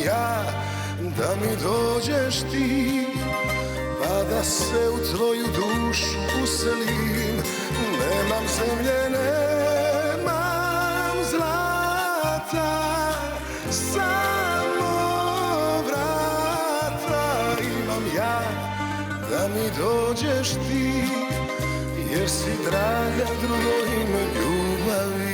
ja da mi dođeš ti, pa da se u tvoju dušu uselim. Nemam zemlje, nemam zlata, samo vrata imam ja da mi dođeš ti, jer si draga drugo ime ljubavi.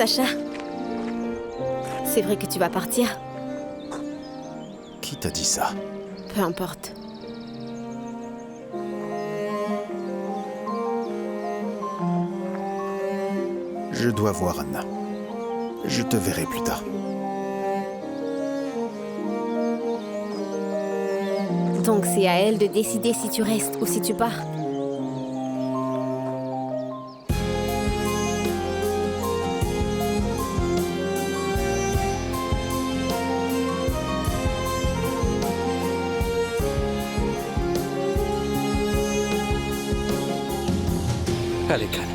Sacha, c'est vrai que tu vas partir? Qui t'a dit ça? Peu importe. Je dois voir Anna. Je te verrai plus tard. Donc c'est à elle de décider si tu restes ou si tu pars. Allez, calme.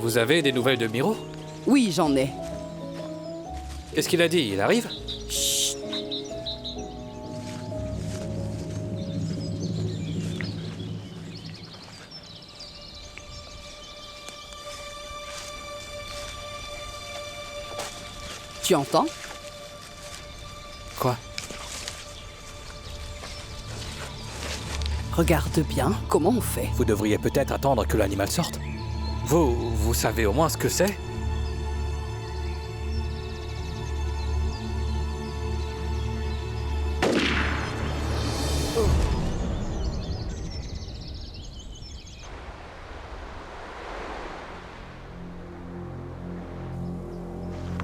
Vous avez des nouvelles de Miro? Oui, j'en ai. Qu'est-ce qu'il a dit? Il arrive? Chut. Tu entends? Quoi? Regarde bien, comment on fait? Vous devriez peut-être attendre que l'animal sorte. Vous savez au moins ce que c'est?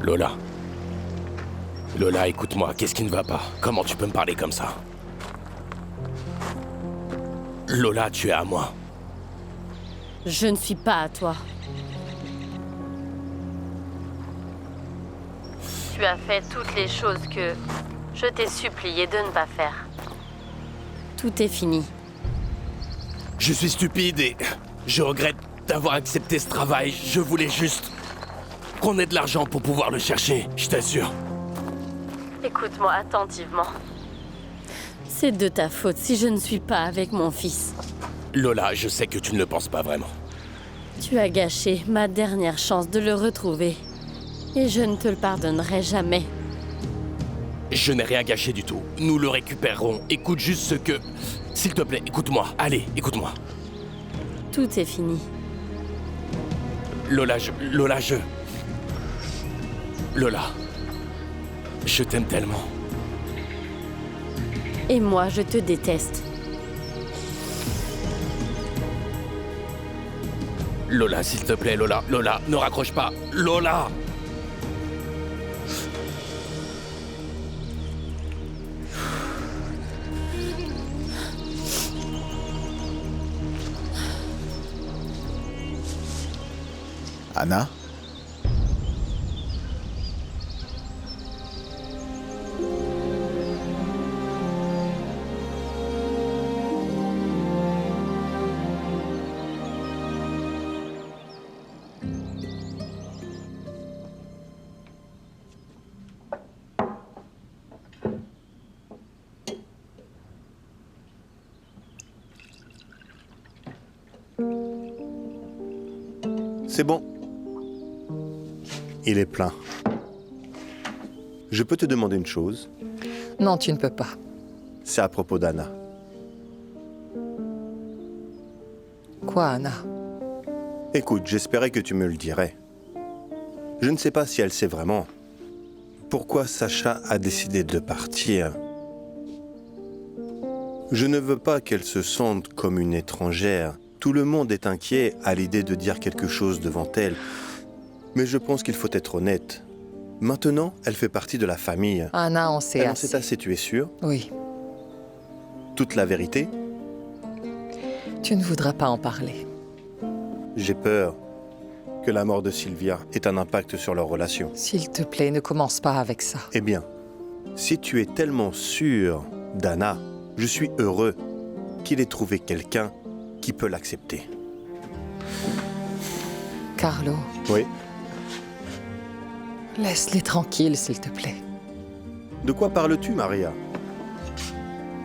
Lola. Lola, écoute-moi, qu'est-ce qui ne va pas? Comment tu peux me parler comme ça? Lola, tu es à moi. Je ne suis pas à toi. Tu as fait toutes les choses que je t'ai supplié de ne pas faire. Tout est fini. Je suis stupide et je regrette d'avoir accepté ce travail. Je voulais juste qu'on ait de l'argent pour pouvoir le chercher, je t'assure. Écoute-moi attentivement. C'est de ta faute si je ne suis pas avec mon fils. Lola, je sais que tu ne le penses pas vraiment. Tu as gâché ma dernière chance de le retrouver. Et je ne te le pardonnerai jamais. Je n'ai rien gâché du tout. Nous le récupérerons. Écoute juste ce que... S'il te plaît, écoute-moi. Allez, écoute-moi. Tout est fini. Lola, Lola, je t'aime tellement. Et moi, je te déteste. Lola, s'il te plaît, Lola, ne raccroche pas. Lola! Anna? C'est bon. Il est plein. Je peux te demander une chose? Non, tu ne peux pas. C'est à propos d'Anna. Quoi, Anna? Écoute, j'espérais que tu me le dirais. Je ne sais pas si elle sait vraiment pourquoi Sacha a décidé de partir. Je ne veux pas qu'elle se sente comme une étrangère. Tout le monde est inquiet à l'idée de dire quelque chose devant elle. Mais je pense qu'il faut être honnête. Maintenant, elle fait partie de la famille. Anna, on sait Elle en assez. sait assez, tu es sûr? Oui, Toute la vérité? tu ne voudras pas en parler. J'ai peur que la mort de Sylvia ait un impact sur leur relation. S'il te plaît, ne commence pas avec ça. Eh bien, si tu es tellement sûr d'Anna, je suis heureux qu'il ait trouvé quelqu'un qui peut l'accepter. Carlo, Oui? laisse-les tranquilles, s'il te plaît. De quoi parles-tu, Maria?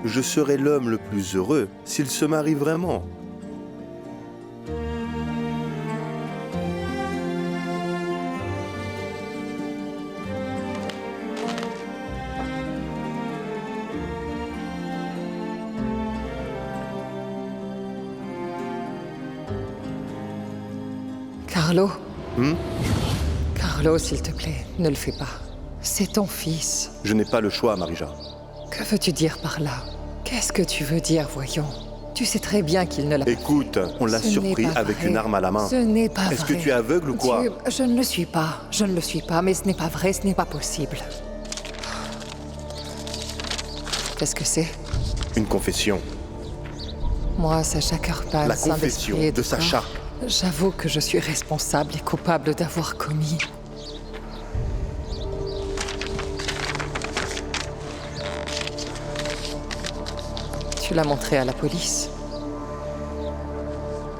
Je serai l'homme le plus heureux s'il se marie vraiment. Carlo, Hmm? Carlo, s'il te plaît, ne le fais pas. C'est ton fils. Je n'ai pas le choix, Marija. Que veux-tu dire par là? Qu'est-ce que tu veux dire, voyons? Tu sais très bien qu'il ne l'a pas Écoute, on l'a Ce n'est surpris pas avec vrai. une arme à la main. Ce n'est pas vrai. Est-ce que tu es aveugle ou quoi? Je ne le suis pas. Je ne le suis pas, mais ce n'est pas vrai, ce n'est pas possible. Qu'est-ce que c'est? Une confession. Moi, Sacha Karpal, La saint confession d'esprit et de corps, Sacha. J'avoue que je suis responsable et coupable d'avoir commis. Tu l'as montré à la police.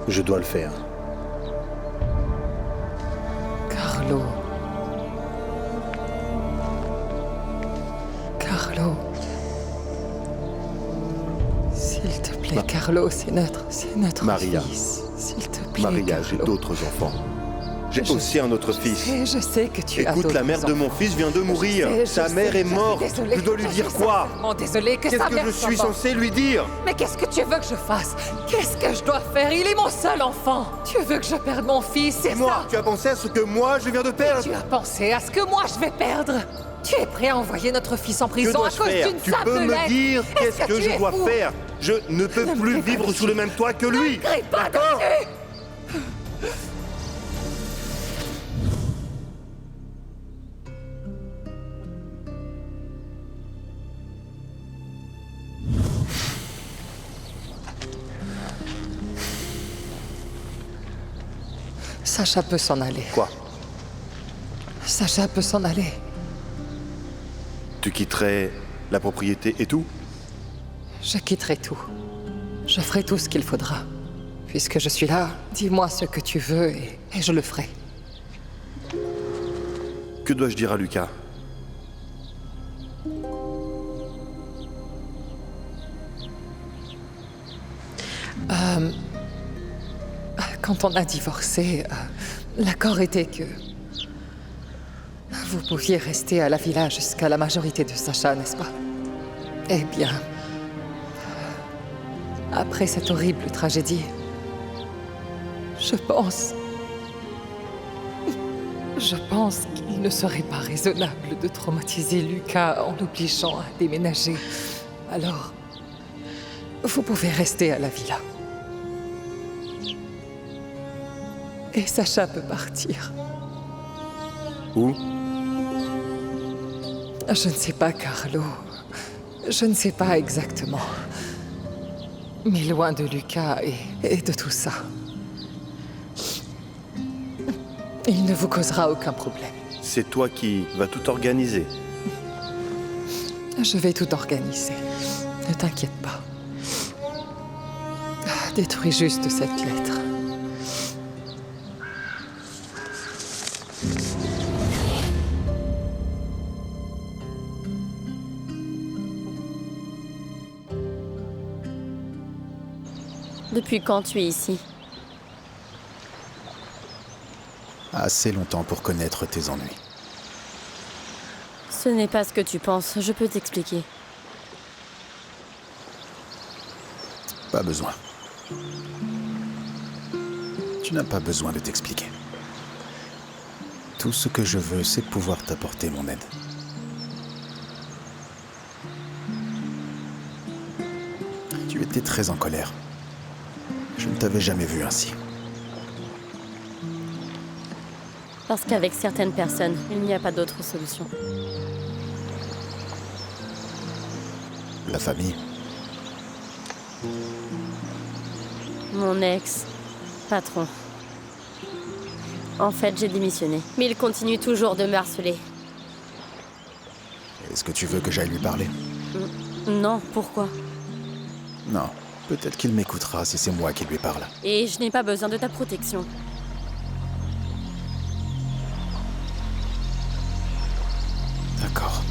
Je dois le faire. Carlo. Carlo. S'il te plaît, Carlo, c'est notre Maria. fils. S'il te plaît, Maria, j'ai Carlo. d'autres enfants. J'ai Je aussi un autre fils. Je sais que tu as Écoute, la d'autres mère de mon enfants. fils vient de mourir. Je Sa sais, mère est je suis morte. désolée. Je dois lui Je dire suis quoi? sincèrement désolée que Qu'est-ce sa que mère je soit suis morte. censé lui dire? Mais qu'est-ce que tu veux que je fasse? Qu'est-ce que je dois faire? Il est mon seul enfant. Tu veux que je perde mon fils, c'est Et moi, ça? tu as pensé à ce que moi, je viens de perdre? Tu as pensé à ce que moi je vais perdre? Tu es prêt à envoyer notre fils en Que prison à dois-je cause faire? d'une Tu simple peux me lettre? dire Est-ce qu'est-ce que tu je es dois fou? faire? Je ne peux Ne me plus fais pas vivre de sous le même toit que lui. Crie pas D'accord? dessus. Sacha peut s'en aller. Quoi? Sacha peut s'en aller. Tu quitterais la propriété et tout? Je quitterai tout. Je ferai tout ce qu'il faudra. Puisque je suis là, dis-moi ce que tu veux et je le ferai. Que dois-je dire à Lucas? Quand on a divorcé, l'accord était que vous pouviez rester à la villa jusqu'à la majorité de Sacha, n'est-ce pas? Eh bien, après cette horrible tragédie, je pense qu'il ne serait pas raisonnable de traumatiser Lucas en l'obligeant à déménager. Alors, vous pouvez rester à la villa. Et Sacha peut partir. Où? Je ne sais pas, Carlo. Je ne sais pas exactement. Mais loin de Lucas et de tout ça. Il ne vous causera aucun problème. C'est toi qui vas tout organiser. Je vais tout organiser. Ne t'inquiète pas. Détruis juste cette lettre. Depuis quand tu es ici? Assez longtemps pour connaître tes ennuis. Ce n'est pas ce que tu penses, je peux t'expliquer. Pas besoin. Tu n'as pas besoin de t'expliquer. Tout ce que je veux, c'est pouvoir t'apporter mon aide. Tu étais très en colère. Je ne t'avais jamais vu ainsi. Parce qu'avec certaines personnes, il n'y a pas d'autre solution. La famille, Mon ex, patron. En fait, j'ai démissionné. Mais il continue toujours de me harceler. est-ce que tu veux que j'aille lui parler? Non, pourquoi? Non, peut-être qu'il m'écoutera si c'est moi qui lui parle. Et je n'ai pas besoin de ta protection. D'accord.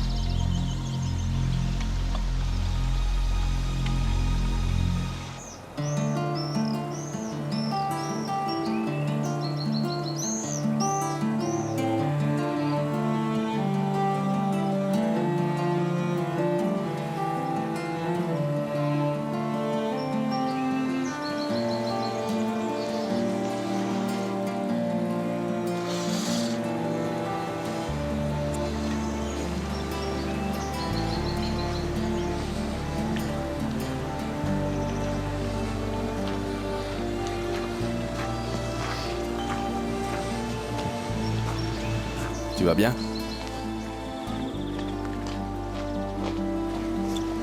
Tu vas bien?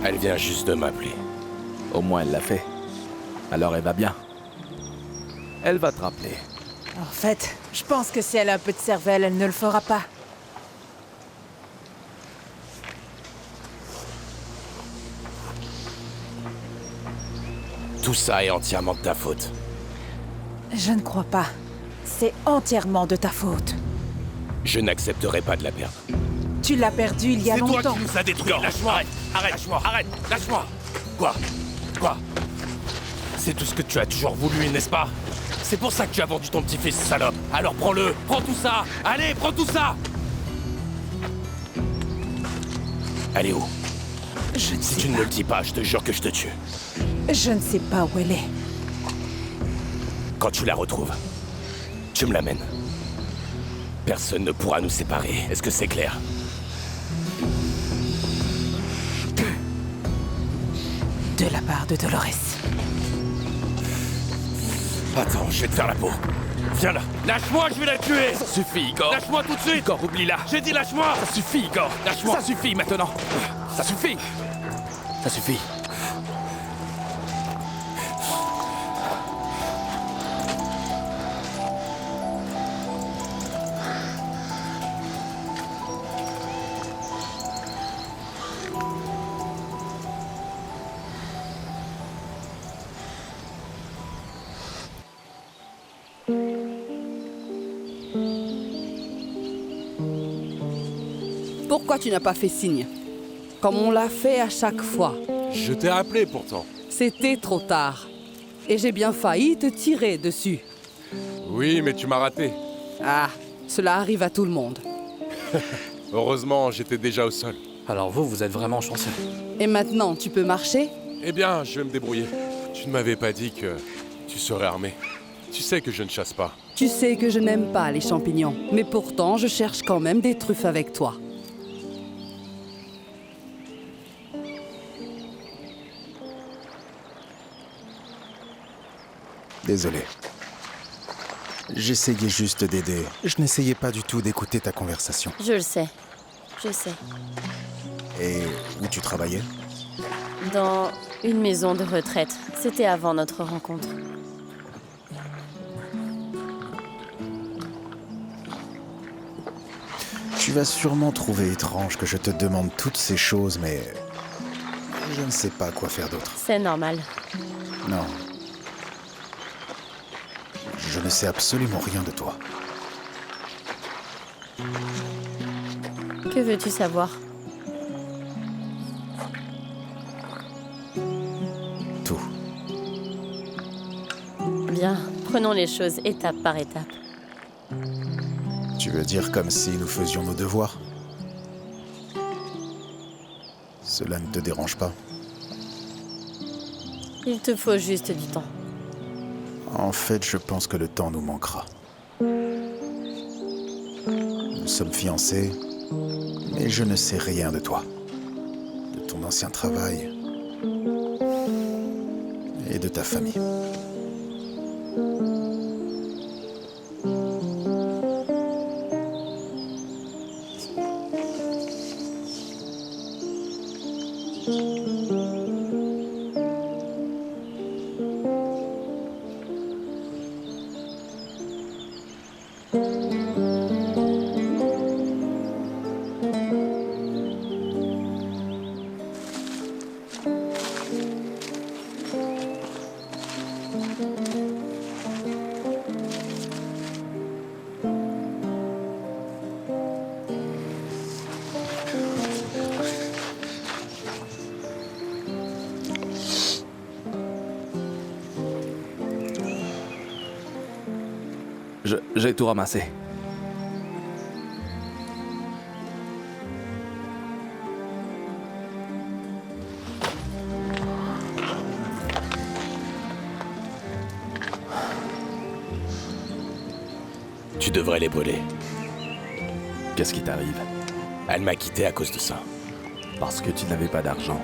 Elle vient juste de m'appeler. Au moins, elle l'a fait. Alors, elle va bien. Elle va te rappeler. En fait, je pense que si elle a un peu de cervelle, elle ne le fera pas. Tout ça est entièrement de ta faute. Je ne crois pas. C'est entièrement de ta faute. Je n'accepterai pas de la perdre. Tu l'as perdue il y a longtemps. C'est toi qui nous as détruits. Lâche-moi. Arrête. Lâche-moi. Arrête. Lâche-moi. Quoi? C'est tout ce que tu as toujours voulu, n'est-ce pas? C'est pour ça que tu as vendu ton petit-fils, salope. Alors prends-le. Prends tout ça. Allez, prends tout ça. Elle est où? Si tu ne me le dis pas, je te jure que je te tue. Je ne sais pas où elle est. Quand tu la retrouves, tu me l'amènes. Personne ne pourra nous séparer. Est-ce que c'est clair? De la part de Dolores. Attends, je vais te faire la peau. Viens là. Lâche-moi, je vais la tuer. Ça suffit, Igor. Lâche-moi tout de suite. Igor, oublie-la. J'ai dit lâche-moi. Ça suffit, Igor. Lâche-moi. Ça suffit maintenant. Ça suffit. Ça suffit. Pourquoi tu n'as pas fait signe? Comme on l'a fait à chaque fois. Je t'ai rappelé pourtant. C'était trop tard. Et j'ai bien failli te tirer dessus. Oui, mais tu m'as raté. Ah, cela arrive à tout le monde. Heureusement, j'étais déjà au sol. Alors vous êtes vraiment chanceux. Et maintenant, tu peux marcher? Eh bien, je vais me débrouiller. Tu ne m'avais pas dit que tu serais armé. Tu sais que je ne chasse pas. Tu sais que je n'aime pas les champignons. Mais pourtant, je cherche quand même des truffes avec toi. Désolé. J'essayais juste d'aider. Je n'essayais pas du tout d'écouter ta conversation. Je le sais. Je sais. Et où tu travaillais? Dans une maison de retraite. C'était avant notre rencontre. Tu vas sûrement trouver étrange que je te demande toutes ces choses, mais je ne sais pas quoi faire d'autre. C'est normal. Non. Je ne sais absolument rien de toi. Que veux-tu savoir? Tout. Bien, prenons les choses étape par étape. Tu veux dire comme si nous faisions nos devoirs? Cela ne te dérange pas? Il te faut juste du temps. En fait, je pense que le temps nous manquera. sommes fiancés, mais je ne sais rien de toi. De ton ancien travail et de ta famille. J'ai tout ramassé. Tu devrais les brûler. Qu'est-ce qui t'arrive? Elle m'a quitté à cause de ça. Parce que tu n'avais pas d'argent.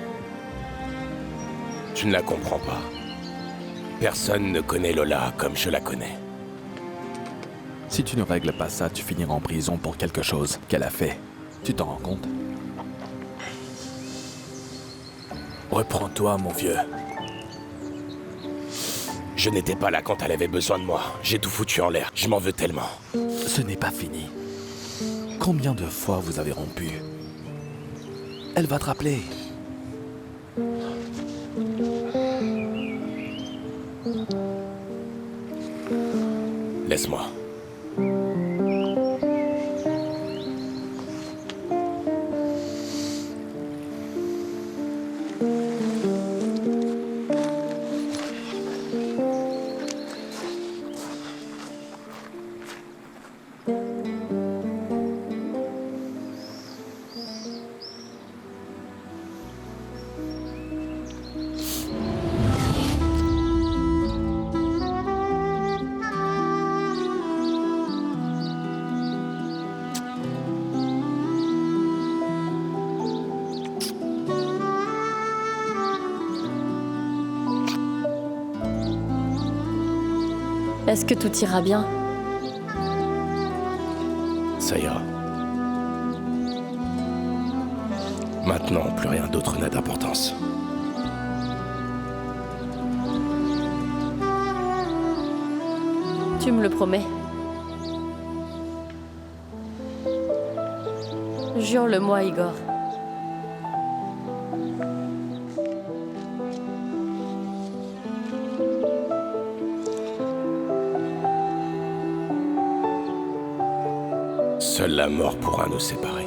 Tu ne la comprends pas. Personne ne connaît Lola comme je la connais. Si tu ne règles pas ça, tu finiras en prison pour quelque chose qu'elle a fait. Tu t'en rends compte? Reprends-toi, mon vieux. Je n'étais pas là quand elle avait besoin de moi. J'ai tout foutu en l'air. Je m'en veux tellement. Ce n'est pas fini. Combien de fois vous avez rompu? Elle va te rappeler. Laisse-moi. Est-ce que tout ira bien? Ça ira. Maintenant, plus rien d'autre n'a d'importance. Tu me le promets? Jure-le-moi, Igor. Seule la mort pourra nous séparer.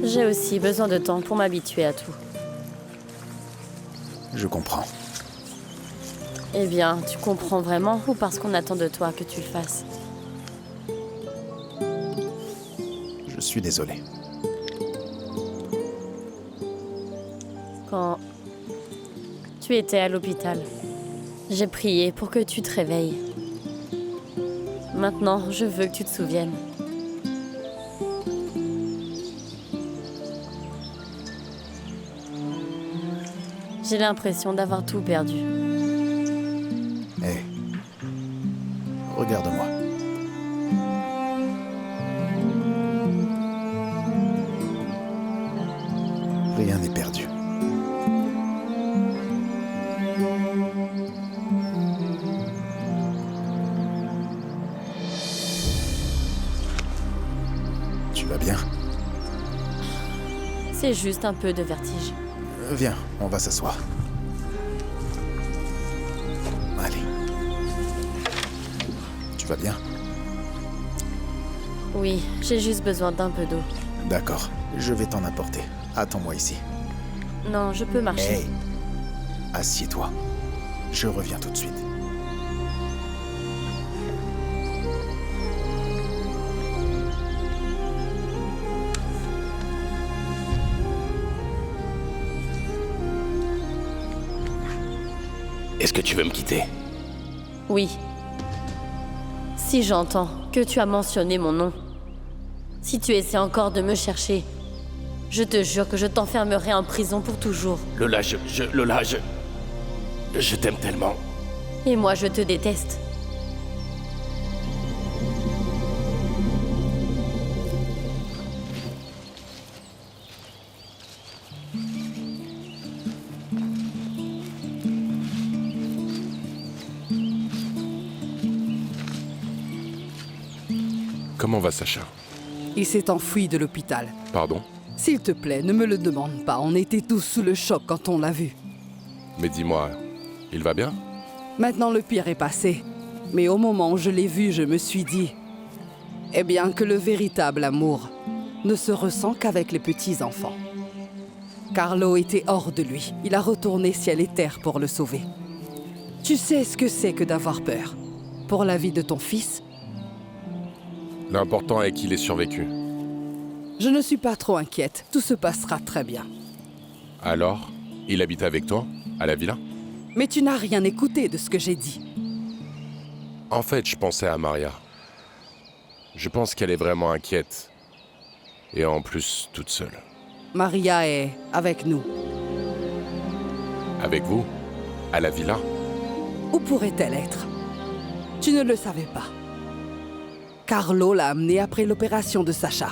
J'ai aussi besoin de temps pour m'habituer à tout. Je comprends. Eh bien, tu comprends vraiment ou parce qu'on attend de toi que tu le fasses? Je suis désolé. Quand tu étais à l'hôpital, j'ai prié pour que tu te réveilles. Maintenant, je veux que tu te souviennes. J'ai l'impression d'avoir tout perdu. Hé, regarde-moi. Rien n'est perdu. Tu vas bien? C'est juste un peu de vertige. Viens, on va s'asseoir. Allez. Tu vas bien? Oui, j'ai juste besoin d'un peu d'eau. D'accord, je vais t'en apporter. Attends-moi ici. Non, je peux marcher. Hey! Assieds-toi. Je reviens tout de suite. Est-ce que tu veux me quitter? Oui. Si j'entends que tu as mentionné mon nom, si tu essaies encore de me chercher, je te jure que je t'enfermerai en prison pour toujours. Lola, je t'aime tellement. Et moi, je te déteste. Comment va Sacha? Il s'est enfui de l'hôpital. Pardon? S'il te plaît, ne me le demande pas. On était tous sous le choc quand on l'a vu. Mais dis-moi, il va bien? Maintenant, le pire est passé. Mais au moment où je l'ai vu, je me suis dit... Eh bien, que le véritable amour ne se ressent qu'avec les petits-enfants. Carlo était hors de lui. Il a retourné ciel et terre pour le sauver. Tu sais ce que c'est que d'avoir peur. Pour la vie de ton fils, L'important est qu'il ait survécu. je ne suis pas trop inquiète. Tout se passera très bien. Alors, il habite avec toi, à la villa? Mais tu n'as rien écouté de ce que j'ai dit. En fait, je pensais à Maria. Je pense qu'elle est vraiment inquiète. Et en plus, toute seule. Maria est avec nous. Avec vous? À la villa? Où pourrait-elle être? Tu ne le savais pas. Carlo l'a amenée après l'opération de Sacha.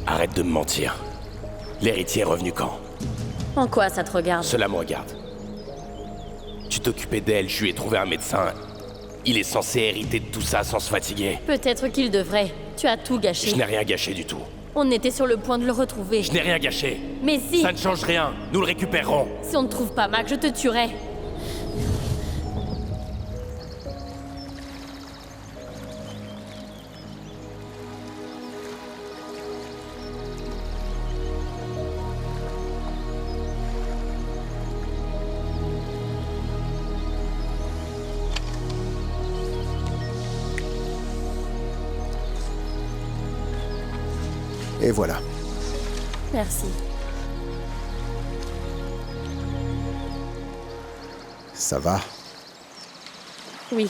Arrête de me mentir. L'héritier est revenu quand? En quoi ça te regarde? Cela me regarde. Tu t'occupais d'elle, je lui ai trouvé un médecin. Il est censé hériter de tout ça sans se fatiguer. Peut-être qu'il devrait. Tu as tout gâché. Je n'ai rien gâché du tout. On était sur le point de le retrouver. Je n'ai rien gâché. Mais si, Ça ne change rien. Nous le récupérerons. si on ne trouve pas Mac, je te tuerai. Et voilà. Merci. Ça va? Oui.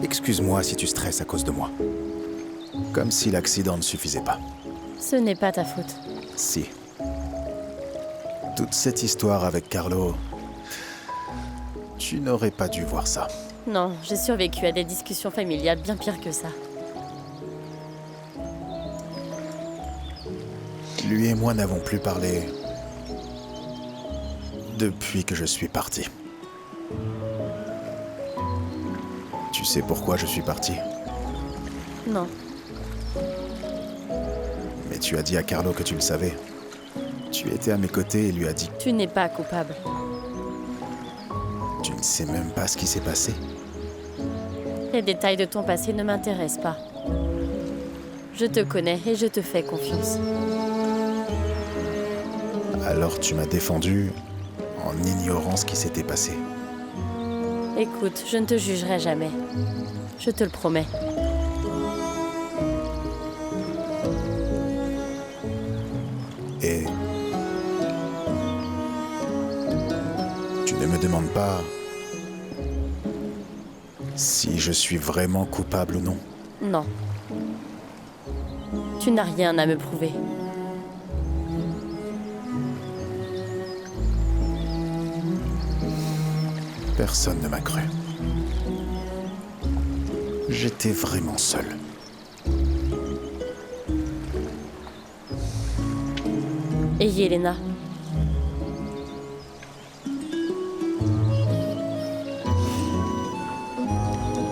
Excuse-moi si tu stresses à cause de moi. Comme si l'accident ne suffisait pas. Ce n'est pas ta faute. Si. Toute cette histoire avec Carlo... Tu n'aurais pas dû voir ça. Non, j'ai survécu à des discussions familiales bien pires que ça. Lui et moi n'avons plus parlé... depuis que je suis parti. Tu sais pourquoi je suis parti? Non. Mais tu as dit à Carlo que tu le savais. Tu étais à mes côtés et lui as dit... Tu n'es pas coupable. Tu ne sais même pas ce qui s'est passé. Les détails de ton passé ne m'intéressent pas. Je te connais et je te fais confiance. Alors tu m'as défendu en ignorant ce qui s'était passé. Écoute, je ne te jugerai jamais. Je te le promets. Et... tu ne me demandes pas si je suis vraiment coupable ou non. Non. Tu n'as rien à me prouver. Personne ne m'a cru. J'étais vraiment seul. Et Yelena?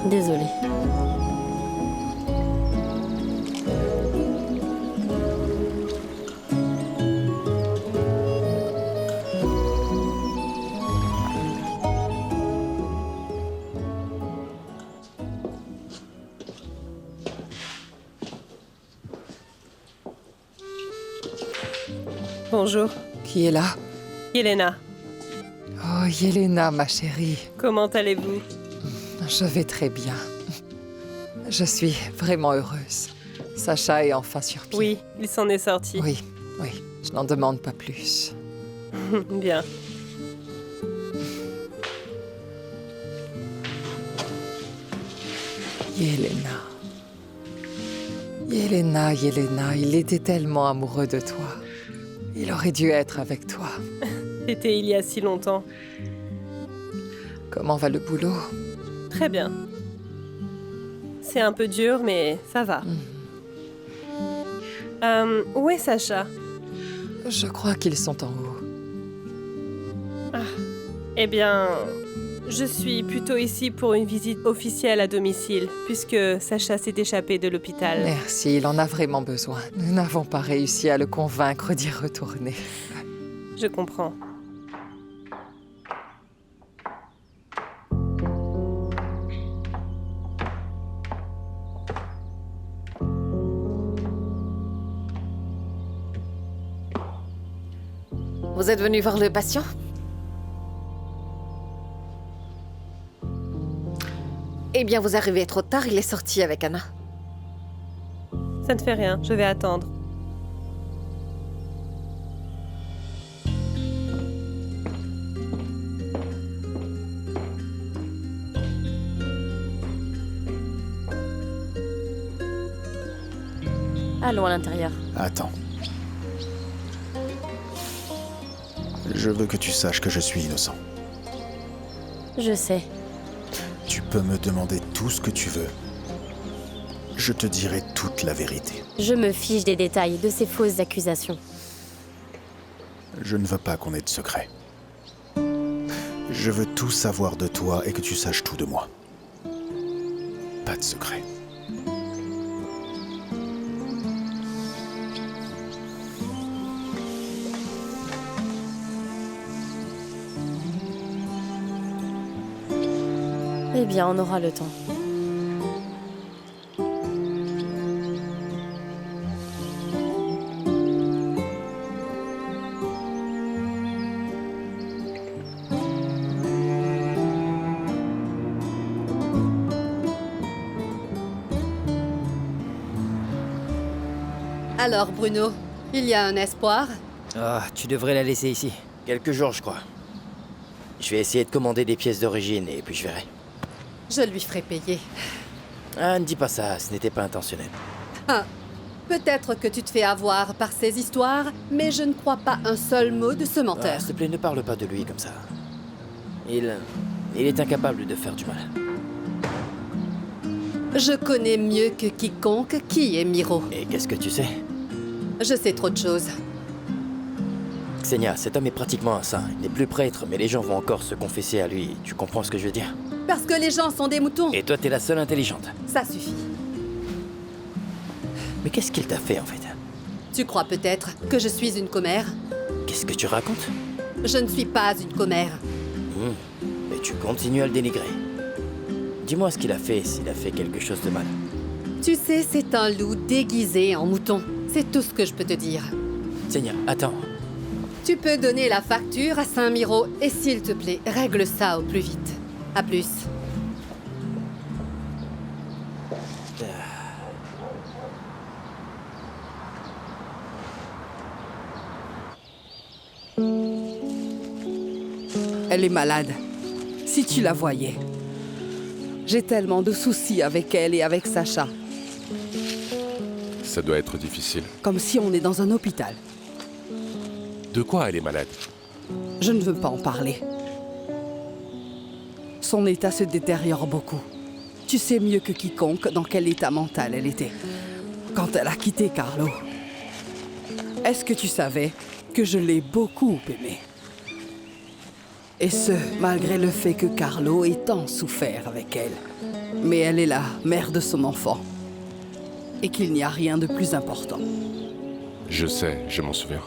Désolée. Bonjour. Qui est là? Yelena, Oh, Yelena, ma chérie. comment allez-vous? Je vais très bien. Je suis vraiment heureuse. Sacha est enfin sur pied. Oui, il s'en est sorti. Oui, oui. Je n'en demande pas plus. Bien. Yelena. Yelena, Yelena, il était tellement amoureux de toi. Il aurait dû être avec toi. C'était il y a si longtemps. Comment va le boulot? Très bien. C'est un peu dur, mais ça va. Où est Sacha? Je crois qu'ils sont en haut. Eh bien, je suis plutôt ici pour une visite officielle à domicile, puisque Sacha s'est échappé de l'hôpital. Merci, il en a vraiment besoin. Nous n'avons pas réussi à le convaincre d'y retourner. Je comprends. Vous êtes venu voir le patient? Eh bien, vous arrivez trop tard, il est sorti avec Anna. Ça ne fait rien, je vais attendre. Allons à l'intérieur. Attends. Je veux que tu saches que je suis innocent. Je sais. Tu peux me demander tout ce que tu veux. Je te dirai toute la vérité. Je me fiche des détails de ces fausses accusations. Je ne veux pas qu'on ait de secret. Je veux tout savoir de toi et que tu saches tout de moi. Pas de secret. Eh bien, on aura le temps. Alors, Bruno, il y a un espoir? Ah, tu devrais la laisser ici. Quelques jours, je crois. Je vais essayer de commander des pièces d'origine et puis je verrai. Je lui ferai payer. Ah, ne dis pas ça, ce n'était pas intentionnel. Ah, peut-être que tu te fais avoir par ces histoires, mais je ne crois pas un seul mot de ce menteur. Ah, s'il te plaît, ne parle pas de lui comme ça. Il est incapable de faire du mal. Je connais mieux que quiconque qui est Miro. Et qu'est-ce que tu sais? Je sais trop de choses. Xenia, cet homme est pratiquement un saint. Il n'est plus prêtre, mais les gens vont encore se confesser à lui. Tu comprends ce que je veux dire? Parce que les gens sont des moutons. Et toi, t'es la seule intelligente. Ça suffit. Mais qu'est-ce qu'il t'a fait, en fait? Tu crois peut-être que je suis une commère? Qu'est-ce que tu racontes? Je ne suis pas une commère. Mais tu continues à le dénigrer. Dis-moi ce qu'il a fait, s'il a fait quelque chose de mal. Tu sais, c'est un loup déguisé en mouton. C'est tout ce que je peux te dire. Xenia, attends. Tu peux donner la facture à Saint-Miro et s'il te plaît, règle ça au plus vite. À plus. Elle est malade. Si tu la voyais. J'ai tellement de soucis avec elle et avec Sacha. Ça doit être difficile. Comme si on est dans un hôpital. De quoi elle est malade? Je ne veux pas en parler. Son état se détériore beaucoup. Tu sais mieux que quiconque dans quel état mental elle était quand elle a quitté Carlo. Est-ce que tu savais que je l'ai beaucoup aimée? Et ce, malgré le fait que Carlo ait tant souffert avec elle. Mais elle est la mère de son enfant. Et qu'il n'y a rien de plus important. Je sais, je m'en souviens.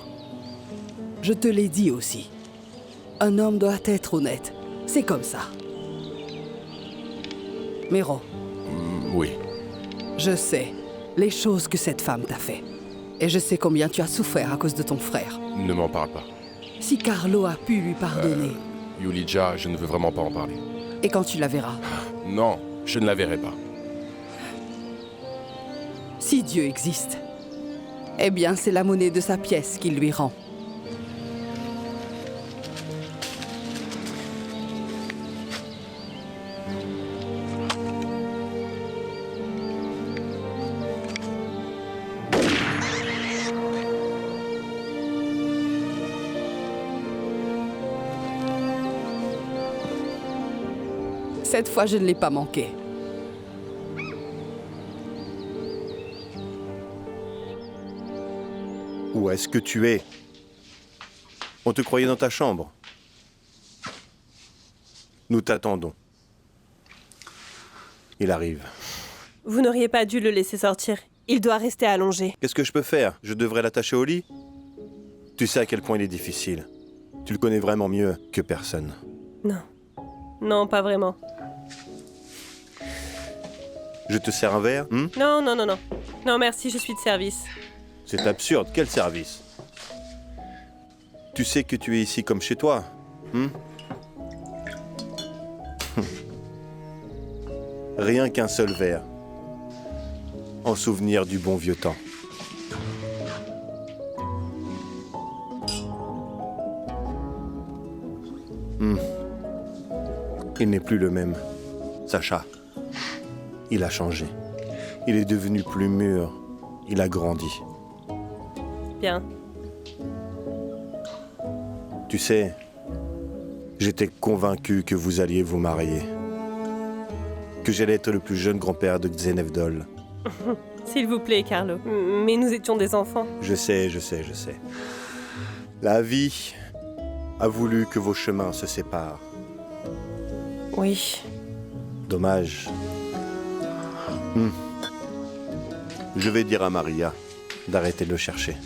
Je te l'ai dit aussi. Un homme doit être honnête. C'est comme ça. Miro. Oui. Je sais les choses que cette femme t'a fait. Et je sais combien tu as souffert à cause de ton frère. Ne m'en parle pas. Si Carlo a pu lui pardonner... Yulija, je ne veux vraiment pas en parler. Et quand tu la verras? Non, je ne la verrai pas. Si Dieu existe, eh bien c'est la monnaie de sa pièce qu'il lui rend. Cette fois, je ne l'ai pas manqué. Où est-ce que tu es? On te croyait dans ta chambre. Nous t'attendons. Il arrive. Vous n'auriez pas dû le laisser sortir. Il doit rester allongé. Qu'est-ce que je peux faire? Je devrais l'attacher au lit? Tu sais à quel point il est difficile. Tu le connais vraiment mieux que personne. Non. Non, pas vraiment. Je te sers un verre? Non, non, non, non. Non, merci, je suis de service. C'est absurde. Quel service? Tu sais que tu es ici comme chez toi, Rien qu'un seul verre. En souvenir du bon vieux temps. Il n'est plus le même. Sacha. Il a changé. Il est devenu plus mûr. Il a grandi. Bien. Tu sais, j'étais convaincu que vous alliez vous marier. Que j'allais être le plus jeune grand-père de Xenevdol. S'il vous plaît, Carlo. Mais nous étions des enfants. Je sais, je sais, je sais. La vie a voulu que vos chemins se séparent. Oui. Dommage. Je vais dire à Maria d'arrêter de le chercher.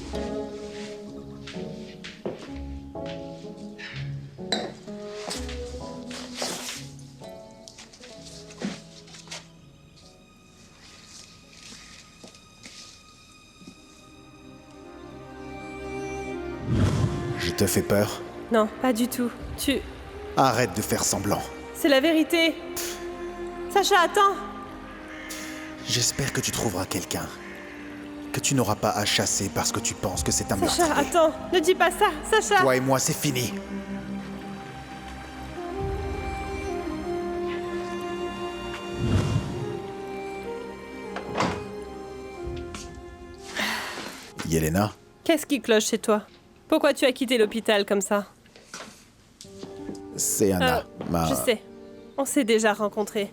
Je te fais peur? Non, pas du tout. Tu... Arrête de faire semblant. C'est la vérité. Sacha, attends. J'espère que tu trouveras quelqu'un. Que tu n'auras pas à chasser parce que tu penses que c'est un Sacha, meurtrier. attends. Ne dis pas ça, Sacha. Toi et moi, c'est fini. Yelena? Qu'est-ce qui cloche chez toi? Pourquoi tu as quitté l'hôpital comme ça? C'est Anna, Je sais. On s'est déjà rencontrés.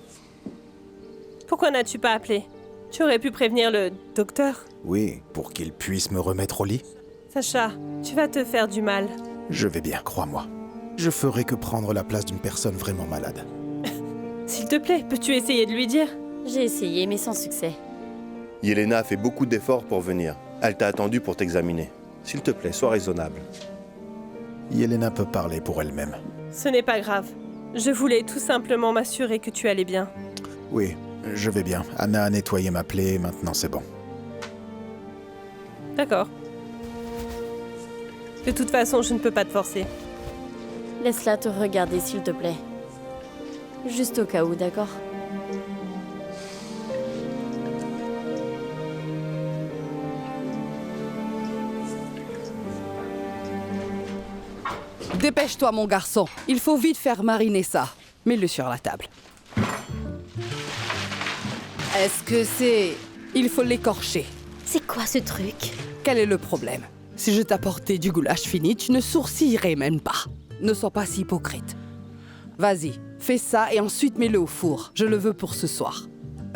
Pourquoi n'as-tu pas appelé? Tu aurais pu prévenir le docteur? Oui, pour qu'il puisse me remettre au lit. Sacha, tu vas te faire du mal. Je vais bien, crois-moi. Je ferai que prendre la place d'une personne vraiment malade. S'il te plaît, peux-tu essayer de lui dire? J'ai essayé, mais sans succès. Yelena a fait beaucoup d'efforts pour venir. Elle t'a attendu pour t'examiner. S'il te plaît, sois raisonnable. Yelena peut parler pour elle-même. Ce n'est pas grave. Je voulais tout simplement m'assurer que tu allais bien. Oui, je vais bien. Anna a nettoyé ma plaie, maintenant c'est bon. D'accord. De toute façon, je ne peux pas te forcer. Laisse-la te regarder, s'il te plaît. Juste au cas où, d'accord? Dépêche-toi, mon garçon. Il faut vite faire mariner ça. Mets-le sur la table. Est-ce que c'est... Il faut l'écorcher. C'est quoi ce truc? Quel est le problème? Si je t'apportais du goulash fini, tu ne sourcillerais même pas. Ne sois pas si hypocrite. Vas-y, fais ça et ensuite mets-le au four. Je le veux pour ce soir.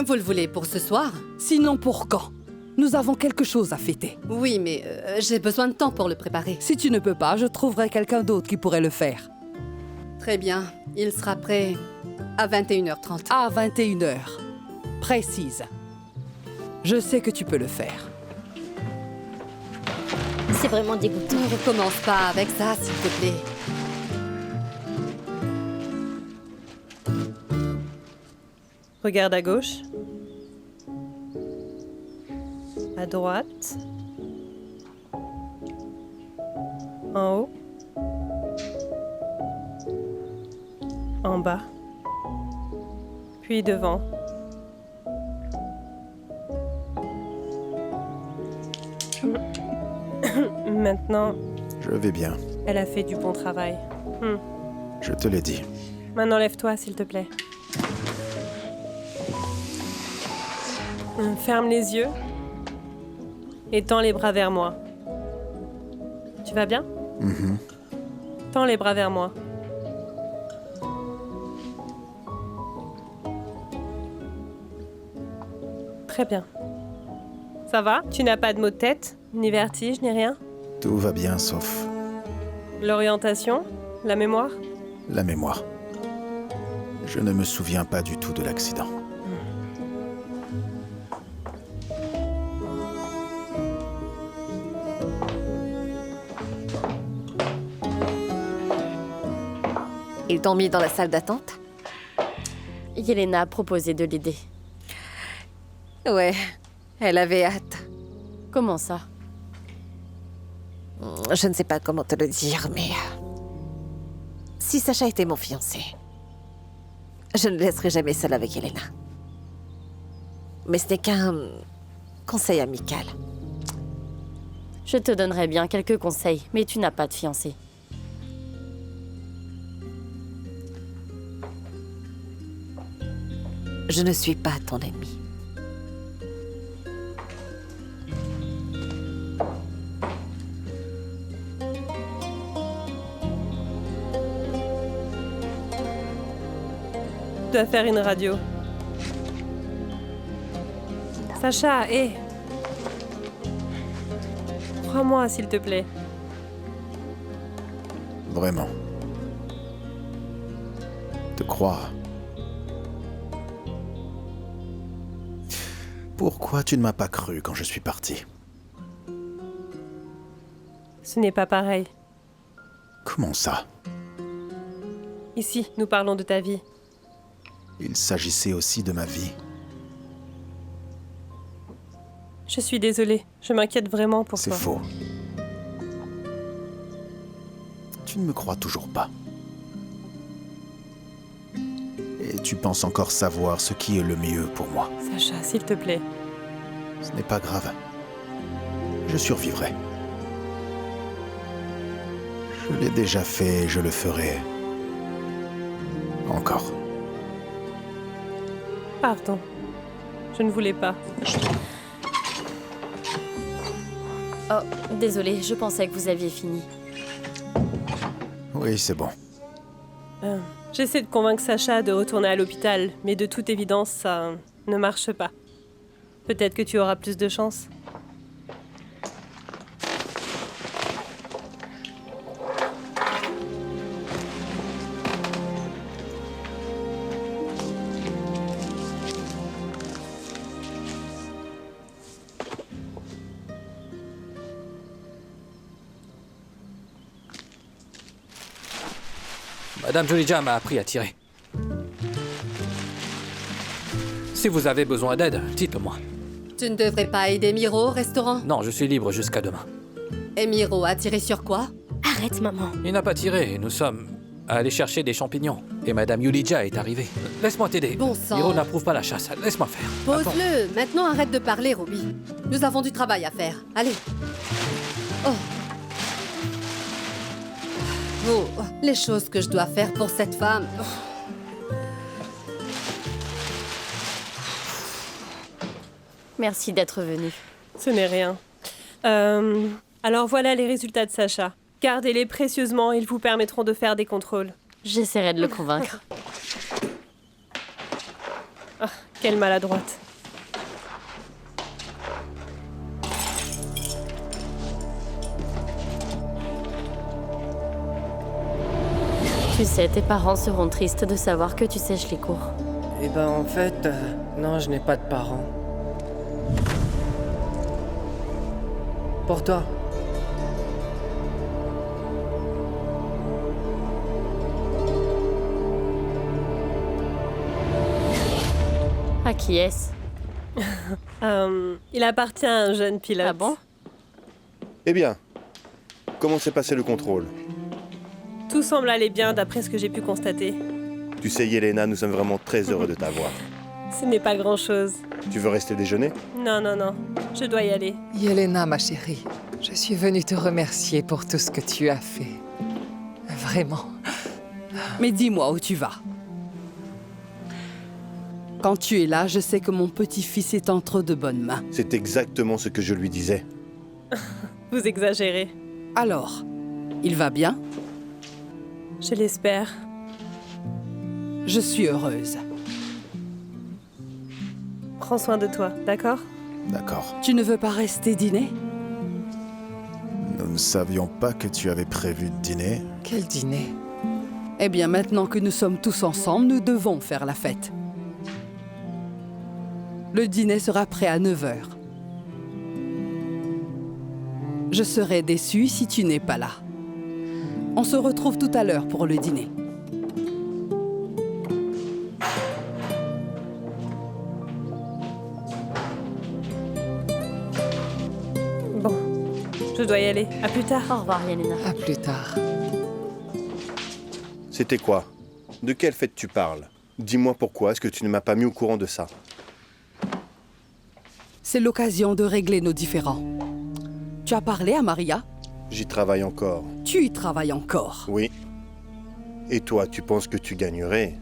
Vous le voulez pour ce soir? Sinon pour quand? Nous avons quelque chose à fêter. Oui, mais j'ai besoin de temps pour le préparer. Si tu ne peux pas, je trouverai quelqu'un d'autre qui pourrait le faire. Très bien. Il sera prêt à 21h30. À 21h. Précise. Je sais que tu peux le faire. C'est vraiment dégoûtant. Ne recommence pas avec ça, s'il te plaît. Regarde à gauche. À droite. En haut. En bas. Puis devant. Maintenant, Je vais bien. elle a fait du bon travail. Je te l'ai dit. Maintenant, lève-toi, s'il te plaît. Ferme les yeux et tends les bras vers moi. Tu vas bien? Tends les bras vers moi. Très bien. Ça va? Tu n'as pas de maux de tête, ni vertige, ni rien? Tout va bien sauf L'orientation? La mémoire? la mémoire. Je ne me souviens pas du tout de l'accident. Ils t'ont mis dans la salle d'attente? Yelena a proposé de l'aider. Ouais, elle avait hâte. Comment ça? Je ne sais pas comment te le dire, mais... Si Sacha était mon fiancé, je ne le laisserai jamais seul avec Yelena. Mais ce n'est qu'un conseil amical. Je te donnerai bien quelques conseils, mais tu n'as pas de fiancé. Je ne suis pas ton ennemi. Je dois faire une radio. Sacha, hé! Crois-moi, s'il te plaît. Vraiment. Te croire. Pourquoi tu ne m'as pas cru quand je suis parti? Ce n'est pas pareil. Comment ça? Ici, nous parlons de ta vie. Il s'agissait aussi de ma vie. Je suis désolée. Je m'inquiète vraiment pour C'est toi. faux. Tu ne me crois toujours pas. Et tu penses encore savoir ce qui est le mieux pour moi. Sacha, s'il te plaît. Ce n'est pas grave. Je survivrai. Je l'ai déjà fait et je le ferai. Encore. Pardon. Je ne voulais pas. Oh, désolée, je pensais que vous aviez fini. Oui, c'est bon. J'essaie de convaincre Sacha de retourner à l'hôpital, mais de toute évidence, ça ne marche pas. Peut-être que tu auras plus de chance. Madame Jolija m'a appris à tirer. Si vous avez besoin d'aide, dites-le-moi. Tu ne devrais pas aider Miro au restaurant? Non, je suis libre jusqu'à demain. Et Miro a tiré sur quoi? Arrête, maman. Il n'a pas tiré, nous sommes allés chercher des champignons. Et Madame Yulija est arrivée. Laisse-moi t'aider. Bon sang. Miro n'approuve pas la chasse, laisse-moi faire. Pose-le. Maintenant, arrête de parler, Ruby. Nous avons du travail à faire. Allez. Oh. Oh, les choses que je dois faire pour cette femme. Merci d'être venu. Ce n'est rien. Alors voilà les résultats de Sacha. Gardez-les précieusement, ils vous permettront de faire des contrôles. J'essaierai de le convaincre. Ah, quelle maladroite. Tu sais, tes parents seront tristes de savoir que tu sèches les cours. Eh ben en fait, non, je n'ai pas de parents. Pour toi. À qui est-ce? Il appartient à un jeune pilote. Ah bon? Eh bien, comment s'est passé le contrôle? Tout semble aller bien d'après ce que j'ai pu constater. Tu sais, Yelena, nous sommes vraiment très heureux de t'avoir. Ce n'est pas grand-chose. Tu veux rester déjeuner? Non, non, non. Je dois y aller. Yelena, ma chérie, je suis venue te remercier pour tout ce que tu as fait. Vraiment. Mais dis-moi où tu vas. Quand tu es là, je sais que mon petit-fils est entre de bonnes mains. C'est exactement ce que je lui disais. Vous exagérez. Alors, il va bien? Je l'espère. Je suis heureuse. Prends soin de toi, d'accord? D'accord. Tu ne veux pas rester dîner? Nous ne savions pas que tu avais prévu de dîner. Quel dîner? Eh bien, maintenant que nous sommes tous ensemble, nous devons faire la fête. Le dîner sera prêt à 9 h. Je serai déçue si tu n'es pas là. On se retrouve tout à l'heure pour le dîner. Bon, je dois y aller. À plus tard. Au revoir, Yelena. À plus tard. C'était quoi? De quelle fête tu parles? Dis-moi pourquoi est-ce que tu ne m'as pas mis au courant de ça? C'est l'occasion de régler nos différends. Tu as parlé à Maria? J'y travaille encore. Tu y travailles encore? Oui. Et toi, tu penses que tu gagnerais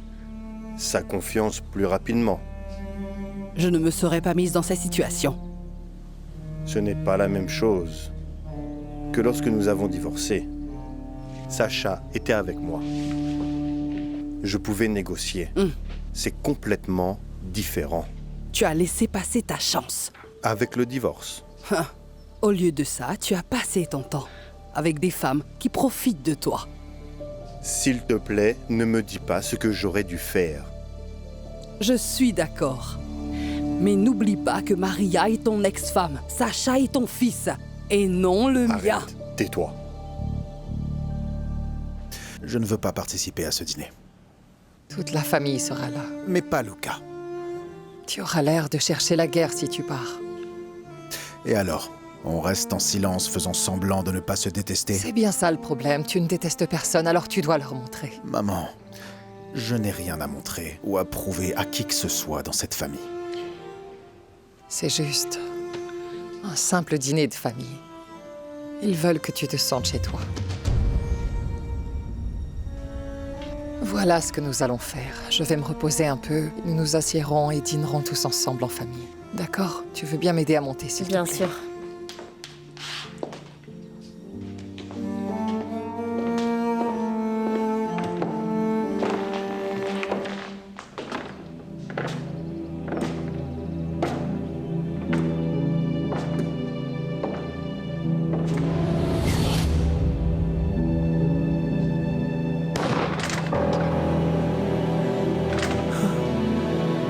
sa confiance plus rapidement? Je ne me serais pas mise dans cette situation. Ce n'est pas la même chose que lorsque nous avons divorcé. Sacha était avec moi. Je pouvais négocier. C'est complètement différent. Tu as laissé passer ta chance. Avec le divorce. Au lieu de ça, tu as passé ton temps avec des femmes qui profitent de toi. S'il te plaît, ne me dis pas ce que j'aurais dû faire. Je suis d'accord. Mais n'oublie pas que Maria est ton ex-femme, Sacha est ton fils, et non le mien. Tais-toi. Je ne veux pas participer à ce dîner. Toute la famille sera là. Mais pas Luca. Tu auras l'air de chercher la guerre si tu pars. Et alors? On reste en silence, faisant semblant de ne pas se détester. C'est bien ça le problème. Tu ne détestes personne, alors tu dois leur montrer. Maman, je n'ai rien à montrer ou à prouver à qui que ce soit dans cette famille. C'est juste un simple dîner de famille. Ils veulent que tu te sentes chez toi. Voilà ce que nous allons faire. Je vais me reposer un peu. Nous nous assiérons et dînerons tous ensemble en famille. D'accord? Tu veux bien m'aider à monter, s'il te plaît? Bien sûr.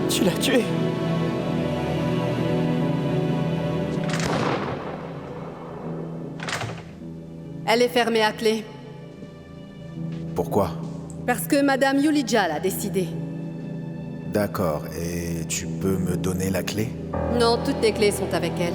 Tu l'as tué. Elle est fermée à clé. Pourquoi? Parce que Madame Yulija l'a décidé. D'accord, et tu peux me donner la clé? Non, toutes les clés sont avec elle.